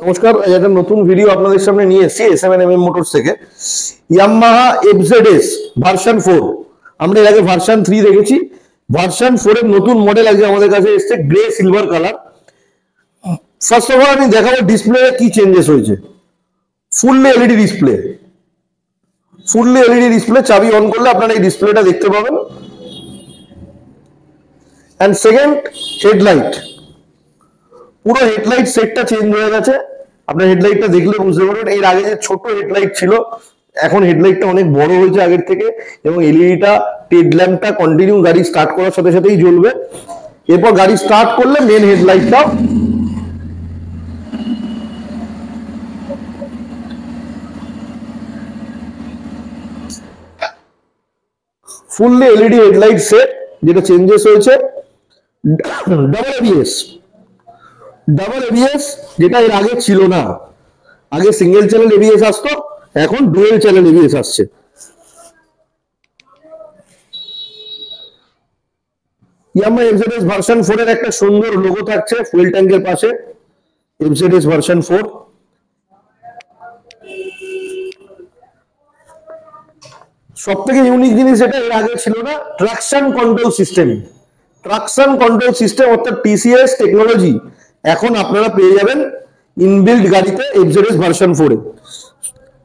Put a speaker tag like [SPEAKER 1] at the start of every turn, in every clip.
[SPEAKER 1] নমস্কার, একটা নতুন ভিডিও আপনাদের সামনে নিয়ে এসেছি এসএমএনএম মোটরস থেকে। Yamaha FZS version 4। আমরা এর আগে ভার্সন 3 দেখেছি। ভার্সন 4 এর নতুন মডেল আজকে আমাদের কাছে এসেছে, grey silver colour. First of all আমি দেখাবো ডিসপ্লে কি চেঞ্জেস হয়েছে। ফুললি এলইডি ডিসপ্লে, চাবি অন করলে আপনারা এই ডিসপ্লেটা দেখতে পাবেন। এন্ড সেকেন্ড, হেডলাইট, পুরো হেডলাইট সেটটা চেঞ্জ হয়ে গেছে। আপনার হেডলাইটটা দেখলে বুঝতে পারবেন, এর আগে যে ছোট হেডলাইট ছিল এখন হেডলাইটটা অনেক বড় হয়েছে আগের থেকে, এবং এলইডিটা টেড ল্যাম্পটা কন্টিনিউ গাড়ি স্টার্ট করার সাথে সাথেই জ্বলবে। এরপর গাড়ি স্টার্ট করলে মেন হেডলাইটটাও ফুললি এলইডি হেডলাইট সেট। যেটা চেঞ্জেস হয়েছে ডাবল এবিএস, যেটা এর আগে ছিল না। আগে সিঙ্গেল চ্যানেল এবিএস আসতো, এখন ডুয়েল চ্যানেল এবিএস আসছে। ইয়ামাহা এফজেডএস ভার্সন 4 এর একটা সুন্দর লোগো থাকছে ফুয়েল ট্যাঙ্কের পাশে, এফজেডএস ভার্সন 4। সবথেকে ইউনিক জিনিস যেটা এর আগে ছিল না, ট্রাকশন কন্ট্রোল সিস্টেম অর্থাৎ টিসিএস টেকনোলজি এখন আপনারা পেয়ে যাবেন ইনবিল্ড গাড়িতে এফজেডএস ভার্সন 4 এ।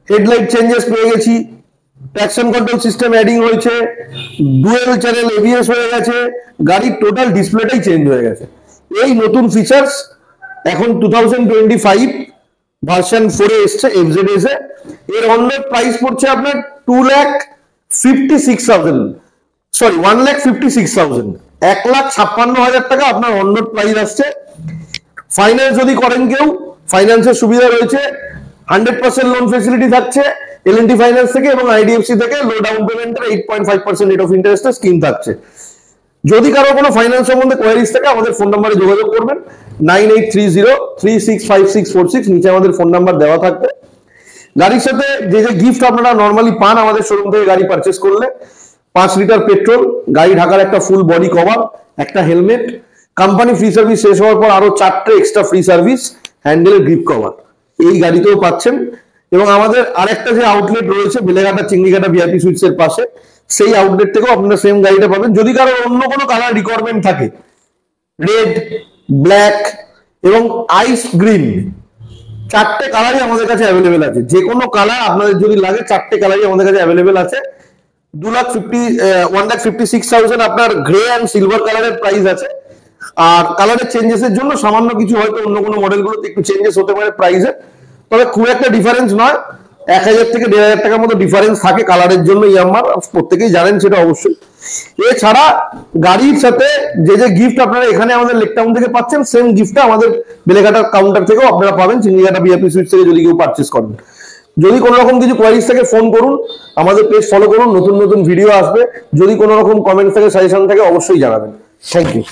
[SPEAKER 1] হেডলাইট চেঞ্জেস পেয়ে গেছি, ট্রাকশন কন্ট্রোল সিস্টেম অ্যাডিং হয়েছে, ডুয়েল চ্যানেল এবিএস হয়ে গেছে, গাড়ির টোটাল ডিসপ্লেটাই চেঞ্জ হয়ে গেছে। এই নতুন ফিচার্স এখন 2025 ভার্সন 4 এ এসছে এফজেডএস এ। এর অনরোড প্রাইস পড়ছে আপনার 1,56,000 টাকা আপনার অনরোড প্রাইস আসছে। ফাইন্যান্স যদি করেন কেউ, ফাইন্যান্সের সুবিধা রয়েছে, 100% লোন ফেসিলিটি থাকছে এল&টি ফাইন্যান্স থেকে, এবং আইডিএফসি থেকে লো ডাউন পেমেন্টের 8.5% রেট অফ ইন্টারেস্টের স্কিম থাকছে। যদি কারো কোনো ফাইন্যান্স সম্বন্ধে কোয়ারিজ থাকে আমাদের ফোন নাম্বারে যোগাযোগ করবেন, 9830365646। নিচে আমাদের ফোন নাম্বার দেওয়া থাকবে। গাড়ির সাথে যে যে গিফট আপনারা নর্মালি পান আমাদের শোরুম থেকে গাড়ি পারচেস করলে, 5 লিটার পেট্রোল, গাড়ি ঢাকার একটা ফুল বডি কভার, একটা হেলমেট, কোম্পানি ফ্রি সার্ভিস শেষ হওয়ার পর আরো 4টে এক্সট্রা ফ্রি সার্ভিস, হ্যান্ডেলের গ্রিপ কভার এই গাড়িতেও পাচ্ছেন। এবং আমাদের আরেকটা যে আউটলেট রয়েছে বেলেঘাটা চিংড়িঘাটা ভিআইপি সুইটস এর পাশে, সেই আউটলেট থেকেও আপনারা সেম গাড়িটা পাবেন। যদি কারো অন্য কোনো কালার রিকোয়ারমেন্ট থাকে, রেড, ব্ল্যাক এবং আইস গ্রিন, 4টে কালারই আমাদের কাছে অ্যাভেলেবেল আছে। যে কোনো কালার আপনাদের যদি লাগে, 4টে কালারই আমাদের কাছে অ্যাভেলেবেল আছে। 1,56,000 আপনার গ্রে অ্যান্ড সিলভার কালারের প্রাইস আছে। আর কালারের চেঞ্জেসের জন্য সামান্য কিছু হয়তো অন্য কোনো মডেলগুলোতে একটু চেঞ্জেস হতে পারে প্রাইসে, তবে খুব একটা ডিফারেন্স নয়। 1,000 থেকে 1,500 টাকার মতো ডিফারেন্স থাকে কালারের জন্য ইয়ামাহার, প্রত্যেকেই জানেন সেটা অবশ্যই। এছাড়া গাড়ির সাথে যে যে গিফট আপনারা এখানে আমাদের লেক টাউন থেকে পাচ্ছেন, সেম গিফটটা আমাদের বেলেঘাটার কাউন্টার থেকেও আপনারা পাবেন, চিংড়িঘাটা ভিআইপি সুইটস থেকে যদি কেউ পারচেস করেন। যদি কোনো রকম কিছু কোয়ারিজ থাকে ফোন করুন, আমাদের পেজ ফলো করুন, নতুন নতুন ভিডিও আসবে। যদি কোনো রকম কমেন্ট থাকে, সাজেশন থাকে, অবশ্যই জানাবেন। Thank you.